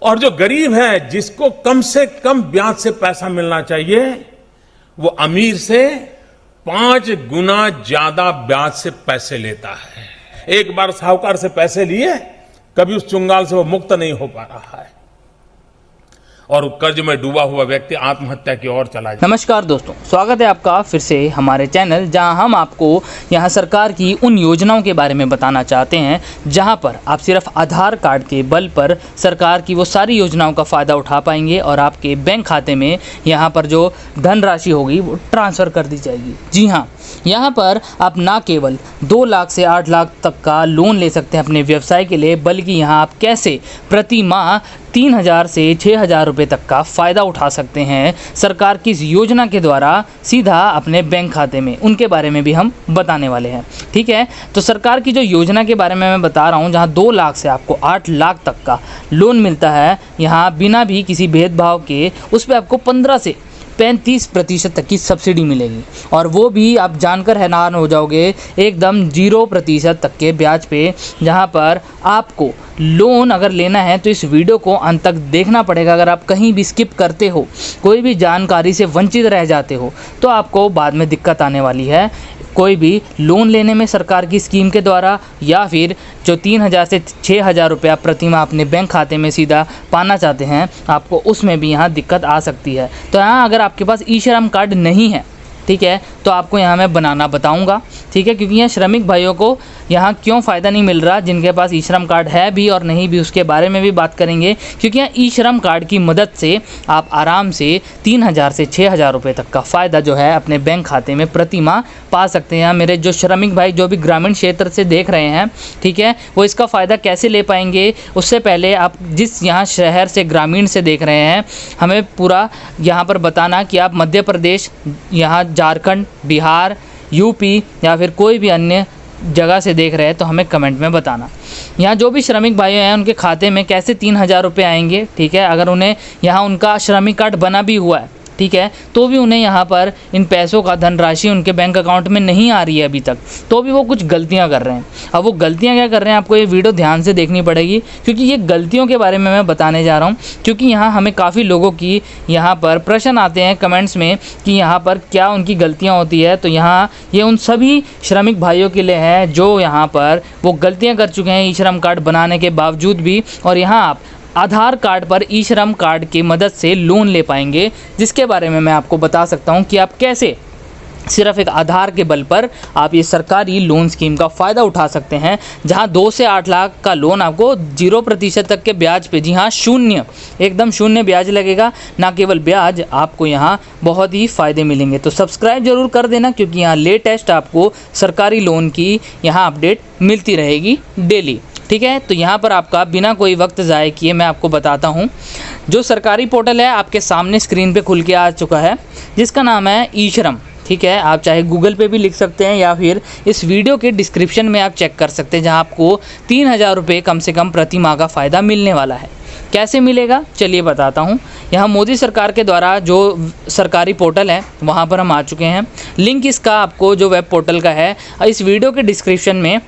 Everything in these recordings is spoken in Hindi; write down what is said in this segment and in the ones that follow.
और जो गरीब है, जिसको कम से कम ब्याज से पैसा मिलना चाहिए, वो अमीर से 5 गुना ज्यादा ब्याज से पैसे लेता है। एक बार साहूकार से पैसे लिए, कभी उस चुंगाल से वो मुक्त नहीं हो पा रहा है और कर्ज में डूबा हुआ व्यक्ति आत्महत्या की ओर चला जाए। नमस्कार दोस्तों, स्वागत है आपका फिर से हमारे चैनल, जहां हम आपको यहां सरकार की उन योजनाओं के बारे में बताना चाहते हैं जहां पर आप सिर्फ आधार कार्ड के बल पर सरकार की वो सारी योजनाओं का फ़ायदा उठा पाएंगे और आपके बैंक खाते में यहां पर जो धनराशि होगी वो ट्रांसफ़र कर दी जाएगी। जी हाँ, यहाँ पर आप ना केवल 2 लाख से 8 लाख तक का लोन ले सकते हैं अपने व्यवसाय के लिए, बल्कि यहाँ आप कैसे प्रति माह 3,000 से 6,000 रुपये तक का फ़ायदा उठा सकते हैं सरकार की इस योजना के द्वारा सीधा अपने बैंक खाते में, उनके बारे में भी हम बताने वाले हैं। ठीक है, तो सरकार की जो योजना के बारे में मैं बता रहा हूँ, जहाँ 2 लाख से आपको 8 लाख तक का लोन मिलता है, यहाँ बिना भी किसी भेदभाव के उस पर आपको 15 से 35% तक की सब्सिडी मिलेगी और वो भी आप जानकर हैरान हो जाओगे, एकदम 0% तक के ब्याज पे। जहाँ पर आपको लोन अगर लेना है तो इस वीडियो को अंत तक देखना पड़ेगा। अगर आप कहीं भी स्किप करते हो, कोई भी जानकारी से वंचित रह जाते हो, तो आपको बाद में दिक्कत आने वाली है। कोई भी लोन लेने में सरकार की स्कीम के द्वारा, या फिर जो 3,000 से 6,000 रुपया प्रति माह अपने बैंक खाते में सीधा पाना चाहते हैं, आपको उसमें भी यहाँ दिक्कत आ सकती है। तो यहाँ अगर आपके पास ई श्रम कार्ड नहीं है, ठीक है, तो आपको यहाँ मैं बनाना बताऊंगा। ठीक है, क्योंकि यहाँ श्रमिक भाइयों को यहाँ क्यों फ़ायदा नहीं मिल रहा, जिनके पास ई श्रम कार्ड है भी और नहीं भी, उसके बारे में भी बात करेंगे। क्योंकि यहाँ ई श्रम कार्ड की मदद से आप आराम से 3,000 से 6,000 रुपये तक का फ़ायदा जो है अपने बैंक खाते में प्रति माह पा सकते हैं। मेरे जो श्रमिक भाई जो भी ग्रामीण क्षेत्र से देख रहे हैं, ठीक है, वो इसका फ़ायदा कैसे ले पाएंगे, उससे पहले आप जिस यहाँ शहर से ग्रामीण से देख रहे हैं, हमें पूरा यहाँ पर बताना कि आप मध्य प्रदेश, यहाँ झारखंड, बिहार, यूपी या फिर कोई भी अन्य जगह से देख रहे हैं, तो हमें कमेंट में बताना। यहाँ जो भी श्रमिक भाई हैं उनके खाते में कैसे 3,000 रुपये आएंगे। ठीक है, अगर उन्हें यहाँ उनका श्रमिक कार्ड बना भी हुआ है, ठीक है, तो भी उन्हें यहाँ पर इन पैसों का धनराशि उनके बैंक अकाउंट में नहीं आ रही है अभी तक, तो भी वो कुछ गलतियाँ कर रहे हैं। अब वो गलतियाँ क्या कर रहे हैं, आपको ये वीडियो ध्यान से देखनी पड़ेगी, क्योंकि ये गलतियों के बारे में मैं बताने जा रहा हूँ। क्योंकि यहाँ हमें काफ़ी लोगों की यहाँ पर प्रश्न आते हैं कमेंट्स में कि यहाँ पर क्या उनकी गलतियाँ होती है। तो यहाँ ये उन सभी श्रमिक भाइयों के लिए है जो यहाँ पर वो गलतियाँ कर चुके हैं ई श्रम कार्ड बनाने के बावजूद भी, और यहाँ आप आधार कार्ड पर ई श्रम कार्ड की मदद से लोन ले पाएंगे, जिसके बारे में मैं आपको बता सकता हूं कि आप कैसे सिर्फ एक आधार के बल पर आप ये सरकारी लोन स्कीम का फ़ायदा उठा सकते हैं, जहां 2 से 8 लाख का लोन आपको 0% तक के ब्याज पे, जी हाँ, शून्य, एकदम शून्य ब्याज लगेगा। ना केवल ब्याज, आपको यहाँ बहुत ही फ़ायदे मिलेंगे। तो सब्सक्राइब जरूर कर देना, क्योंकि यहाँ लेटेस्ट आपको सरकारी लोन की यहाँ अपडेट मिलती रहेगी डेली। ठीक है, तो यहाँ पर आपका बिना कोई वक्त ज़ाय किए मैं आपको बताता हूँ। जो सरकारी पोर्टल है आपके सामने स्क्रीन पे खुल के आ चुका है, जिसका नाम है ई श्रम। ठीक है, आप चाहे गूगल पे भी लिख सकते हैं या फिर इस वीडियो के डिस्क्रिप्शन में आप चेक कर सकते हैं, जहाँ आपको 3,000 रुपये कम से कम प्रति माह का फ़ायदा मिलने वाला है। कैसे मिलेगा, चलिए बताता हूँ। यहाँ मोदी सरकार के द्वारा जो सरकारी पोर्टल है वहाँ पर हम आ चुके हैं। लिंक इसका आपको जो वेब पोर्टल का है इस वीडियो के डिस्क्रिप्शन में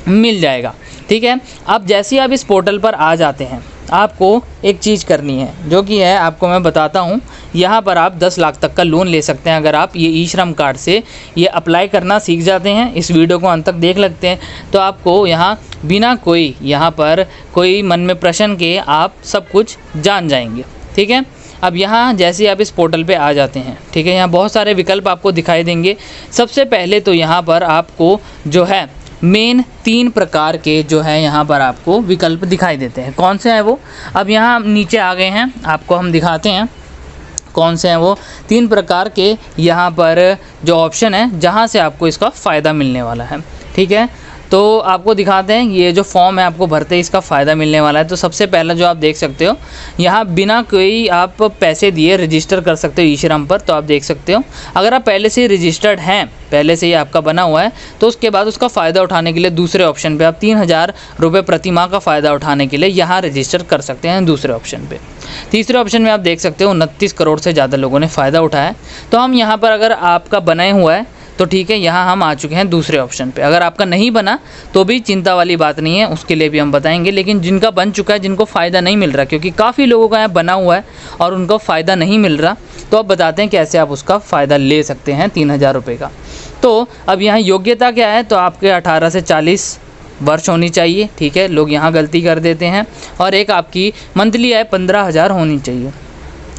मिल जाएगा। ठीक है, अब जैसे ही आप इस पोर्टल पर आ जाते हैं, आपको एक चीज़ करनी है, जो कि है आपको मैं बताता हूँ। यहाँ पर आप 10 लाख तक का लोन ले सकते हैं अगर आप ये ई श्रम कार्ड से ये अप्लाई करना सीख जाते हैं। इस वीडियो को अंत तक देख लगते हैं, तो आपको यहाँ बिना कोई यहाँ पर कोई मन में प्रश्न के आप सब कुछ जान जाएंगे। ठीक है, अब यहाँ जैसे आप इस पोर्टल पे आ जाते हैं, ठीक है, यहाँ बहुत सारे विकल्प आपको दिखाई देंगे। सबसे पहले तो यहाँ पर आपको जो है मेन 3 प्रकार के जो है यहाँ पर आपको विकल्प दिखाई देते हैं। कौन से हैं वो, अब यहाँ नीचे आ गए हैं, आपको हम दिखाते हैं कौन से हैं वो 3 प्रकार के यहाँ पर जो ऑप्शन है जहाँ से आपको इसका फ़ायदा मिलने वाला है। ठीक है, तो आपको दिखाते हैं ये जो फॉर्म है आपको भरते ही इसका फ़ायदा मिलने वाला है। तो सबसे पहला जो आप देख सकते हो, यहाँ बिना कोई आप पैसे दिए रजिस्टर कर सकते हो ई श्रम पर। तो आप देख सकते हो, अगर आप पहले से ही रजिस्टर्ड हैं, पहले से ही आपका बना हुआ है, तो उसके बाद उसका फ़ायदा उठाने के लिए दूसरे ऑप्शन पे आप 3,000 रुपये प्रति माह का फ़ायदा उठाने के लिए यहाँ रजिस्टर कर सकते हैं दूसरे ऑप्शन पे। तीसरे ऑप्शन में आप देख सकते हो 29 करोड़ से ज़्यादा लोगों ने फ़ायदा उठाया है। तो हम यहाँ पर अगर आपका बनाए हुआ है तो ठीक है, यहाँ हम आ चुके हैं दूसरे ऑप्शन पे। अगर आपका नहीं बना तो भी चिंता वाली बात नहीं है, उसके लिए भी हम बताएंगे। लेकिन जिनका बन चुका है, जिनको फ़ायदा नहीं मिल रहा, क्योंकि काफ़ी लोगों का यहाँ बना हुआ है और उनको फ़ायदा नहीं मिल रहा, तो अब बताते हैं कैसे आप उसका फ़ायदा ले सकते हैं 3000 रुपये का। तो अब यहाँ योग्यता क्या है, तो आपके 18 से 40 वर्ष होनी चाहिए, ठीक है, लोग यहाँ गलती कर देते हैं। और एक आपकी मंथली आय 15,000 होनी चाहिए।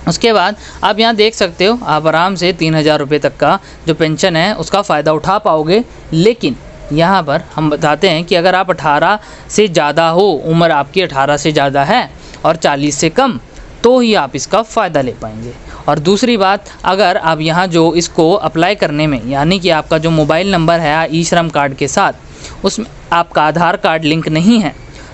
उसके बाद आप यहाँ देख सकते हो, आप आराम से 3000 रुपये तक का जो पेंशन है उसका फ़ायदा उठा पाओगे। लेकिन यहाँ पर हम बताते हैं कि अगर आप 18 से ज़्यादा हो, उम्र आपकी 18 से ज़्यादा है और 40 से कम, तो ही आप इसका फ़ायदा ले पाएंगे। और दूसरी बात, अगर आप यहाँ जो इसको अप्लाई करने में, यानी कि आपका जो मोबाइल नंबर है ई श्रम कार्ड के साथ, उसमें आपका आधार कार्ड लिंक नहीं है,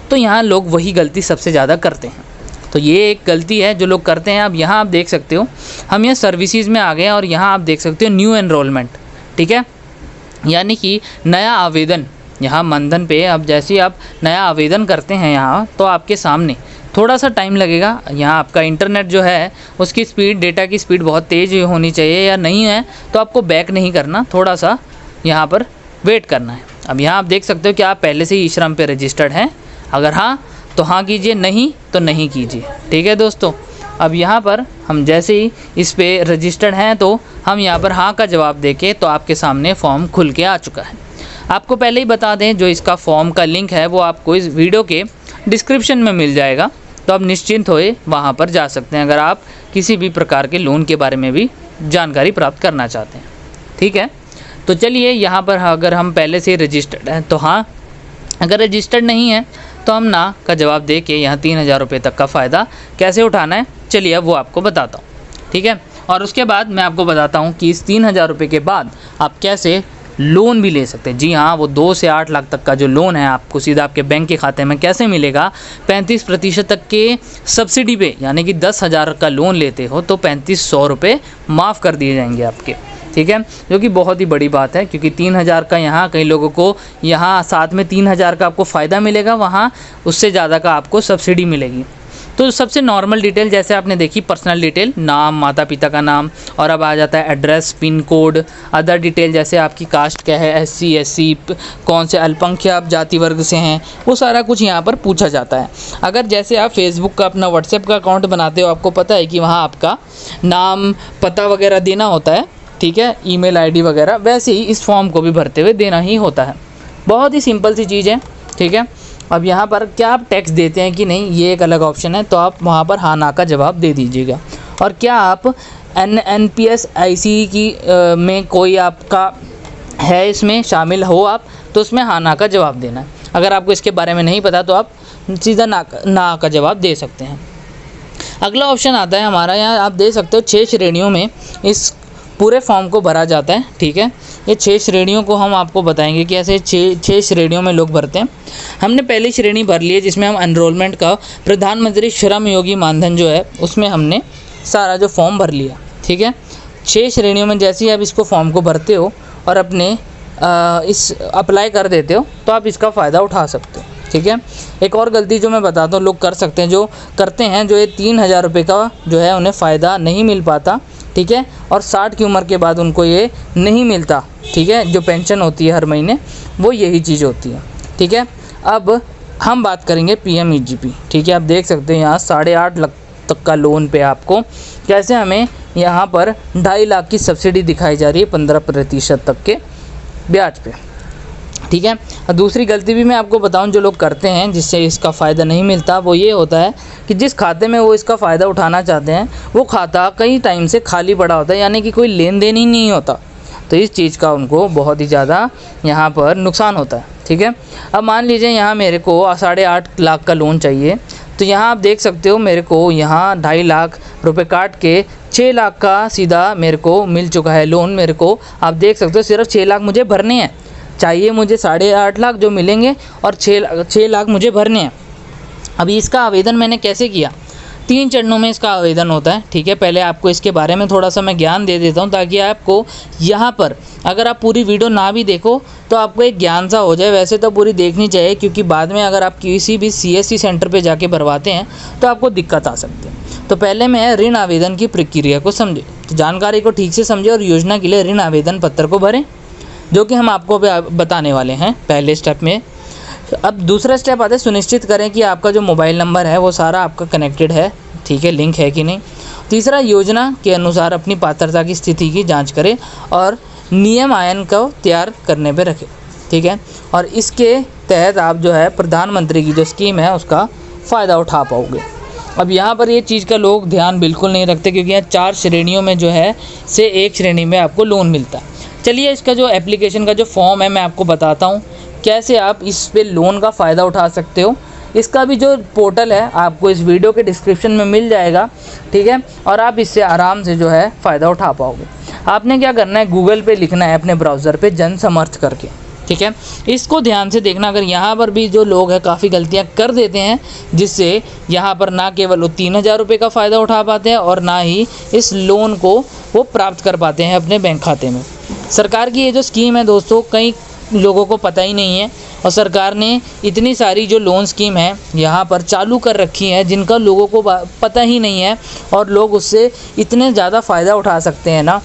तो यहाँ लोग वही गलती सबसे ज़्यादा करते हैं। तो ये एक गलती है जो लोग करते हैं। अब यहाँ आप देख सकते हो, हम यहाँ सर्विसेज में आ गए हैं और यहाँ आप देख सकते हो न्यू एनरोलमेंट, ठीक है, यानी कि नया आवेदन। यहाँ मनधन पे अब जैसे ही आप नया आवेदन करते हैं यहाँ, तो आपके सामने थोड़ा सा टाइम लगेगा। यहाँ आपका इंटरनेट जो है उसकी स्पीड, डेटा की स्पीड बहुत तेज़ होनी चाहिए, या नहीं है तो आपको बैक नहीं करना, थोड़ा सा यहाँ पर वेट करना है। अब यहाँ आप देख सकते हो कि आप पहले से ही ई श्रम पे रजिस्टर्ड हैं, अगर हाँ तो हाँ कीजिए, नहीं तो नहीं कीजिए, ठीक है दोस्तों। अब यहाँ पर हम जैसे ही इस पे रजिस्टर्ड हैं, तो हम यहाँ पर हाँ का जवाब देके, तो आपके सामने फॉर्म खुल के आ चुका है। आपको पहले ही बता दें, जो इसका फॉर्म का लिंक है वो आपको इस वीडियो के डिस्क्रिप्शन में मिल जाएगा, तो आप निश्चिंत होए वहाँ पर जा सकते हैं अगर आप किसी भी प्रकार के लोन के बारे में भी जानकारी प्राप्त करना चाहते हैं, ठीक है। तो चलिए यहाँ पर अगर हम पहले से रजिस्टर्ड हैं तो हाँ, अगर रजिस्टर्ड नहीं है तो हम ना का जवाब दे के यहाँ 3000 रुपये तक का फ़ायदा कैसे उठाना है, चलिए अब वो आपको बताता हूँ, ठीक है। और उसके बाद मैं आपको बताता हूँ कि इस 3000 रुपये के बाद आप कैसे लोन भी ले सकते हैं। जी हाँ, वो 2 से 8 लाख तक का जो लोन है आपको सीधा आपके बैंक के खाते में कैसे मिलेगा। 35% तक के सब्सिडी पे, यानी कि 10,000 का लोन लेते हो तो 3500 रुपये माफ़ कर दिए जाएंगे आपके, ठीक है, जो कि बहुत ही बड़ी बात है। क्योंकि 3000 का यहाँ कई लोगों को यहाँ साथ में 3000 का आपको फ़ायदा मिलेगा, वहाँ उससे ज़्यादा का आपको सब्सिडी मिलेगी। तो सबसे नॉर्मल डिटेल जैसे आपने देखी, पर्सनल डिटेल, नाम, माता पिता का नाम, और अब आ जाता है address, pin code, other detail जैसे आपकी कास्ट क्या है, SC SC, कौन से अल्पसंख्यक जाति वर्ग से हैं, वो सारा कुछ यहाँ पर पूछा जाता है। अगर जैसे आप फेसबुक का अपना व्हाट्सएप का अकाउंट बनाते हो, आपको पता है कि वहाँ आपका नाम, पता वगैरह देना होता है, ठीक है, ईमेल ID वगैरह, वैसे ही इस फॉर्म को भी भरते हुए देना ही होता है। बहुत ही सिंपल सी चीज़ है, ठीक है। अब यहाँ पर क्या आप टैक्स देते हैं कि नहीं, ये एक अलग ऑप्शन है, तो आप वहाँ पर हाँ ना का जवाब दे दीजिएगा। और क्या आप NPS IC की में कोई आपका है, इसमें शामिल हो आप, तो उसमें हाँ ना का जवाब देना है। अगर आपको इसके बारे में नहीं पता तो आप सीधा ना का जवाब दे सकते हैं। अगला ऑप्शन आता है हमारा, यहाँ आप दे सकते हो 6 श्रेणियों में इस पूरे फॉर्म को भरा जाता है, ठीक है। ये 6 श्रेणियों को हम आपको बताएंगे कि ऐसे 6 श्रेणियों में लोग भरते हैं। हमने पहली श्रेणी भर ली है जिसमें हम एनरोलमेंट का प्रधानमंत्री श्रम योगी मानधन जो है उसमें हमने सारा जो फॉर्म भर लिया, ठीक है। 6 श्रेणियों में जैसे ही आप इसको फॉर्म को भरते हो और अपने इस अप्लाई कर देते हो तो आप इसका फ़ायदा उठा सकते हो, ठीक है। एक और गलती जो मैं बताता हूँ लोग कर सकते हैं, जो करते हैं, जो ये 3000 रुपये का जो है उन्हें फ़ायदा नहीं मिल पाता, ठीक है, और 60 की उम्र के बाद उनको ये नहीं मिलता, ठीक है, जो पेंशन होती है हर महीने, वो यही चीज़ होती है, ठीक है। अब हम बात करेंगे PMEGP, ठीक है। आप देख सकते हैं यहाँ 8.5 लाख तक का लोन पे आपको कैसे हमें यहाँ पर 2.5 लाख की सब्सिडी दिखाई जा रही है 15% तक के ब्याज पे, ठीक है। और दूसरी गलती भी मैं आपको बताऊं जो लोग करते हैं जिससे इसका फ़ायदा नहीं मिलता, वो ये होता है कि जिस खाते में वो इसका फ़ायदा उठाना चाहते हैं वो खाता कई टाइम से खाली पड़ा होता है, यानी कि कोई लेन देन ही नहीं होता। तो इस चीज़ का उनको बहुत ही ज़्यादा यहाँ पर नुकसान होता है, ठीक है। अब मान लीजिए यहाँ मेरे को 8.5 लाख का लोन चाहिए, तो यहाँ आप देख सकते हो मेरे को यहाँ 2.5 लाख रुपए काट के 6 लाख का सीधा मेरे को मिल चुका है लोन। मेरे को आप देख सकते हो सिर्फ 6 लाख मुझे भरने हैं, चाहिए मुझे 8.5 लाख जो मिलेंगे और 6 लाख मुझे भरने हैं। अभी इसका आवेदन मैंने कैसे किया, 3 चरणों में इसका आवेदन होता है, ठीक है। पहले आपको इसके बारे में थोड़ा सा मैं ज्ञान दे देता हूँ ताकि आपको यहाँ पर अगर आप पूरी वीडियो ना भी देखो तो आपको एक ज्ञान सा हो जाए। वैसे तो पूरी देखनी चाहिए क्योंकि बाद में अगर आप किसी भी CSC सेंटर पे जाके भरवाते हैं तो आपको दिक्कत आ सकती है। तो पहले मैं ऋण आवेदन की प्रक्रिया को समझे, तो जानकारी को ठीक से समझे और योजना के लिए ऋण आवेदन पत्र को भरें। जो कि हम आपको अभी बताने वाले हैं पहले स्टेप में। अब दूसरा स्टेप आता है, सुनिश्चित करें कि आपका जो मोबाइल नंबर है वो सारा आपका कनेक्टेड है, ठीक है, लिंक है कि नहीं। तीसरा, योजना के अनुसार अपनी पात्रता की स्थिति की जांच करें और नियम आयन को तैयार करने पे रखें, ठीक है। और इसके तहत आप जो है प्रधानमंत्री की जो स्कीम है उसका फ़ायदा उठा पाओगे। अब यहाँ पर ये चीज़ का लोग ध्यान बिल्कुल नहीं रखते, क्योंकि यहाँ 4 श्रेणियों में जो है से एक श्रेणी में आपको लोन मिलता है। चलिए इसका जो एप्लीकेशन का जो फॉर्म है मैं आपको बताता हूँ, कैसे आप इस पे लोन का फ़ायदा उठा सकते हो। इसका भी जो पोर्टल है आपको इस वीडियो के डिस्क्रिप्शन में मिल जाएगा, ठीक है, और आप इससे आराम से जो है फ़ायदा उठा पाओगे। आपने क्या करना है, गूगल पे लिखना है अपने ब्राउज़र पे जन समर्थ करके, ठीक है। इसको ध्यान से देखना, अगर यहाँ पर भी जो लोग हैं काफ़ी गलतियाँ कर देते हैं, जिससे यहाँ पर ना केवल वो 3000 रुपये का फ़ायदा उठा पाते हैं और ना ही इस लोन को वो प्राप्त कर पाते हैं अपने बैंक खाते में। सरकार की ये जो स्कीम है दोस्तों, कई लोगों को पता ही नहीं है, और सरकार ने इतनी सारी जो लोन स्कीम है यहाँ पर चालू कर रखी है जिनका लोगों को पता ही नहीं है, और लोग उससे इतने ज़्यादा फ़ायदा उठा सकते हैं ना।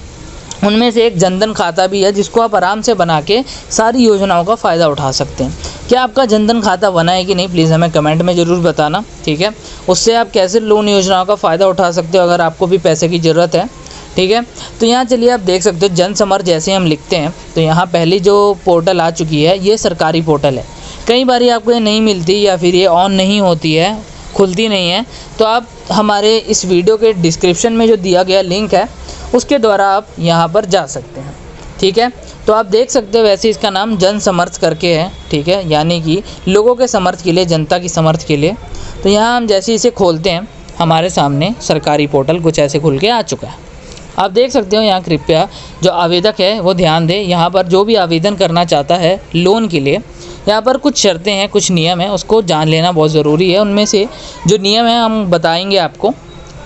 उनमें से एक जनधन खाता भी है, जिसको आप आराम से बना के सारी योजनाओं का फ़ायदा उठा सकते हैं। क्या आपका जनधन खाता बना है कि नहीं, प्लीज़ हमें कमेंट में ज़रूर बताना, ठीक है। उससे आप कैसे लोन योजनाओं का फ़ायदा उठा सकते हो अगर आपको भी पैसे की ज़रूरत है, ठीक है। तो यहाँ चलिए आप देख सकते हो, जन समर्थ जैसे हम लिखते हैं तो यहाँ पहली जो पोर्टल आ चुकी है ये सरकारी पोर्टल है। कई बार आपको ये नहीं मिलती या फिर ये ऑन नहीं होती है, खुलती नहीं है, तो आप हमारे इस वीडियो के डिस्क्रिप्शन में जो दिया गया लिंक है उसके द्वारा आप यहाँ पर जा सकते हैं, ठीक है। तो आप देख सकते हो, वैसे इसका नाम जन समर्थ करके है, ठीक है, यानी कि लोगों के समर्थ के लिए, जनता की समर्थ के लिए। तो यहाँ हम जैसे इसे खोलते हैं, हमारे सामने सरकारी पोर्टल कुछ ऐसे खुल के आ चुका है। आप देख सकते हो यहाँ कृपया जो आवेदक है वो ध्यान दे, यहाँ पर जो भी आवेदन करना चाहता है लोन के लिए, यहाँ पर कुछ शर्तें हैं, कुछ नियम हैं, उसको जान लेना बहुत ज़रूरी है। उनमें से जो नियम हैं हम बताएंगे आपको।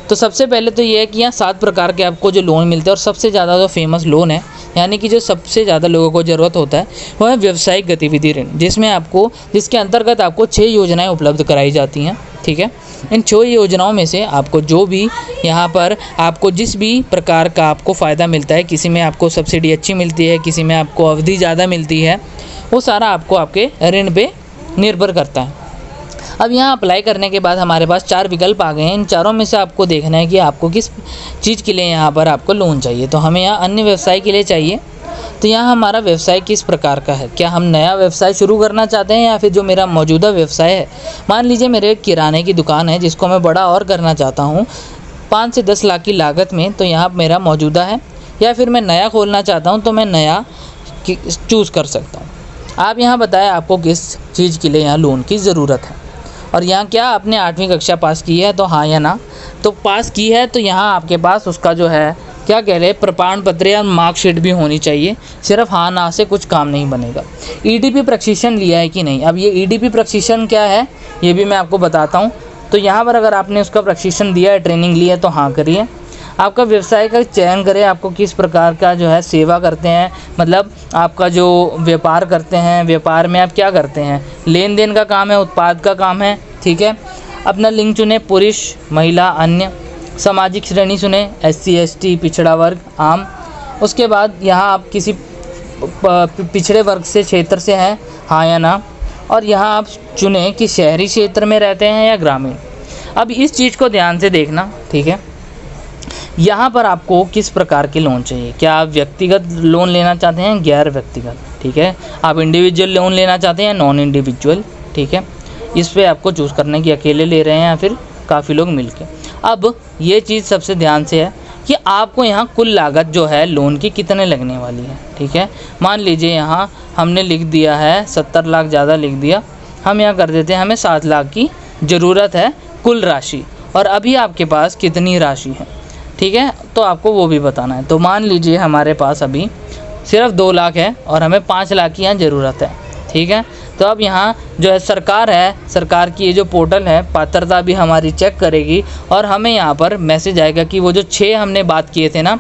तो सबसे पहले तो ये है कि यहाँ 7 प्रकार के आपको जो लोन मिलते हैं, और सबसे ज़्यादा जो फेमस लोन है, यानी कि जो सबसे ज़्यादा लोगों को ज़रूरत होता है, वो है व्यावसायिक गतिविधि ऋण, जिसके अंतर्गत आपको 6 योजनाएं उपलब्ध कराई जाती हैं, ठीक है। इन 6 योजनाओं में से आपको जो भी यहाँ पर आपको जिस भी प्रकार का आपको फ़ायदा मिलता है, किसी में आपको सब्सिडी अच्छी मिलती है, किसी में आपको अवधि ज़्यादा मिलती है, वो सारा आपको आपके ऋण पे निर्भर करता है। अब यहाँ अप्लाई करने के बाद हमारे पास 4 विकल्प आ गए हैं। इन चारों में से आपको देखना है कि आपको किस चीज़ के लिए यहाँ पर आपको लोन चाहिए। तो हमें यहाँ अन्य व्यवसाय के लिए चाहिए। तो यहाँ हमारा व्यवसाय किस प्रकार का है, क्या हम नया व्यवसाय शुरू करना चाहते हैं या फिर जो मेरा मौजूदा व्यवसाय है, मान लीजिए मेरे एक किराने की दुकान है जिसको मैं बड़ा और करना चाहता हूँ 5 से 10 लाख की लागत में, तो यहाँ मेरा मौजूदा है, या फिर मैं नया खोलना चाहता हूँ तो मैं नया चूज़ कर सकता हूँ। आप यहाँ बताएं आपको किस चीज़ के लिए यहाँ लोन की ज़रूरत है, और यहाँ क्या आपने 8वीं कक्षा पास की है, तो हाँ या ना। तो पास की है तो यहाँ आपके पास उसका जो है क्या कह रहे हैं, प्रमाण पत्र या मार्कशीट भी होनी चाहिए। सिर्फ हाँ ना से कुछ काम नहीं बनेगा। ईडीपी प्रशिक्षण लिया है कि नहीं, अब ये ईडीपी प्रशिक्षण क्या है ये भी मैं आपको बताता हूँ। तो यहाँ पर अगर आपने उसका प्रशिक्षण दिया है, ट्रेनिंग ली है, तो हाँ करिए। आपका व्यवसाय का चयन करें, आपको किस प्रकार का जो है सेवा करते हैं, मतलब आपका जो व्यापार करते हैं, व्यापार में आप क्या करते हैं, लेन देन का काम है, उत्पाद का काम है, ठीक है। अपना लिंग चुने, पुरुष, महिला, अन्य। सामाजिक श्रेणी चुने, SC ST, पिछड़ा वर्ग, आम। उसके बाद यहाँ आप किसी पिछड़े वर्ग से, क्षेत्र से हैं, हाँ या ना। और यहाँ आप चुने कि शहरी क्षेत्र में रहते हैं या ग्रामीण। अब इस चीज़ को ध्यान से देखना, ठीक है। यहाँ पर आपको किस प्रकार के लोन चाहिए, क्या आप व्यक्तिगत लोन लेना चाहते हैं, गैर व्यक्तिगत, ठीक है। आप इंडिविजुअल लोन लेना चाहते हैं, नॉन इंडिविजुअल, ठीक है। इस पे आपको चूज़ करना है कि अकेले ले रहे हैं या फिर काफ़ी लोग मिलके। अब ये चीज़ सबसे ध्यान से है कि आपको यहाँ कुल लागत जो है लोन की कितने लगने वाली है, ठीक है। मान लीजिए यहाँ हमने लिख दिया है 70 लाख, ज़्यादा लिख दिया, हम यहाँ कर देते हैं हमें 7 लाख की ज़रूरत है कुल राशि, और अभी आपके पास कितनी राशि है, ठीक है, तो आपको वो भी बताना है। तो मान लीजिए हमारे पास अभी सिर्फ 2 लाख है और हमें 5 लाख की यहाँ ज़रूरत है, ठीक है। तो अब यहाँ जो है सरकार की ये जो पोर्टल है, पात्रता भी हमारी चेक करेगी और हमें यहाँ पर मैसेज आएगा कि वो जो 6 हमने बात किए थे ना,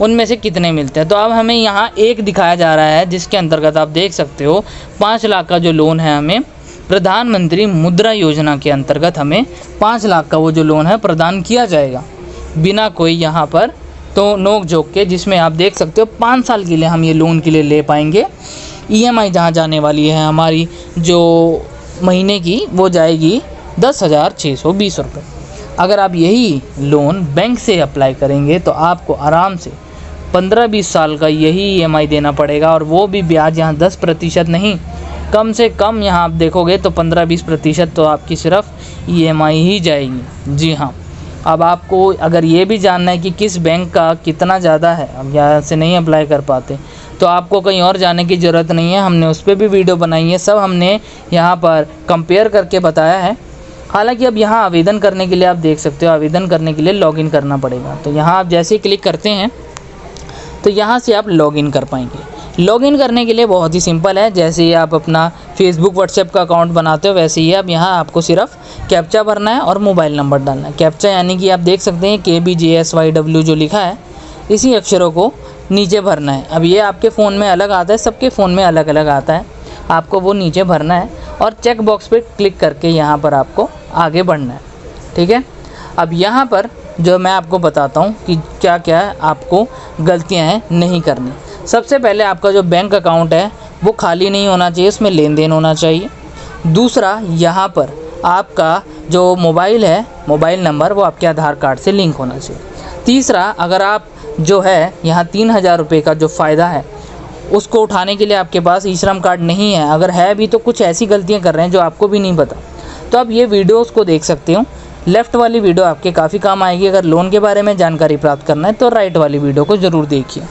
उनमें से कितने मिलते हैं। तो अब हमें यहाँ एक दिखाया जा रहा है जिसके अंतर्गत आप देख सकते हो 5 लाख का जो लोन है, हमें प्रधानमंत्री मुद्रा योजना के अंतर्गत हमें 5 लाख का वो जो लोन है प्रदान किया जाएगा, बिना कोई यहाँ पर तो नोक झोंक के, जिसमें आप देख सकते हो 5 साल के लिए हम ये लोन के लिए ले पाएंगे। EMI जहाँ जाने वाली है हमारी जो महीने की, वो जाएगी 10,620 रुपये। अगर आप यही लोन बैंक से अप्लाई करेंगे तो आपको आराम से 15-20 साल का यही EMI देना पड़ेगा, और वो भी ब्याज यहाँ 10% नहीं, कम से कम यहाँ आप देखोगे तो 15-20% तो आपकी सिर्फ EMI ही जाएगी। जी हाँ। अब आपको अगर ये भी जानना है कि किस बैंक का कितना ज़्यादा है, अब यहाँ से नहीं अप्लाई कर पाते, तो आपको कहीं और जाने की ज़रूरत नहीं है। हमने उस पर भी वीडियो बनाई है, सब हमने यहाँ पर कंपेयर करके बताया है। हालांकि अब यहाँ आवेदन करने के लिए आप देख सकते हो, आवेदन करने के लिए लॉगिन करना पड़ेगा। तो यहाँ आप जैसे ही क्लिक करते हैं तो यहाँ से आप लॉगिन कर पाएंगे। लॉगिन करने के लिए बहुत ही सिंपल है, जैसे ही आप अपना फेसबुक व्हाट्सएप का अकाउंट बनाते हो वैसे ही अब यहाँ आपको सिर्फ कैप्चा भरना है और मोबाइल नंबर डालना है। कैप्चा यानी कि आप देख सकते हैं KBJSYW जो लिखा है, इसी अक्षरों को नीचे भरना है। अब ये आपके फ़ोन में अलग आता है, सबके फ़ोन में अलग अलग आता है, आपको वो नीचे भरना है और चेक बॉक्स पे क्लिक करके यहाँ पर आपको आगे बढ़ना है। ठीक है। अब यहाँ पर जो मैं आपको बताता हूँ कि क्या क्या आपको गलतियाँ हैं नहीं करनी। सबसे पहले आपका जो बैंक अकाउंट है वो खाली नहीं होना चाहिए, उसमें लेन देन होना चाहिए। दूसरा, यहाँ पर आपका जो मोबाइल है, मोबाइल नंबर वो आपके आधार कार्ड से लिंक होना चाहिए। तीसरा, अगर आप जो है यहाँ 3,000 रुपये का जो फ़ायदा है उसको उठाने के लिए आपके पास ई श्रम कार्ड नहीं है, अगर है भी तो कुछ ऐसी गलतियाँ कर रहे हैं जो आपको भी नहीं पता, तो आप ये वीडियोस को देख सकते हो। लेफ़्ट वाली वीडियो आपके काफ़ी काम आएगी। अगर लोन के बारे में जानकारी प्राप्त करना है तो राइट वाली वीडियो को ज़रूर देखिए।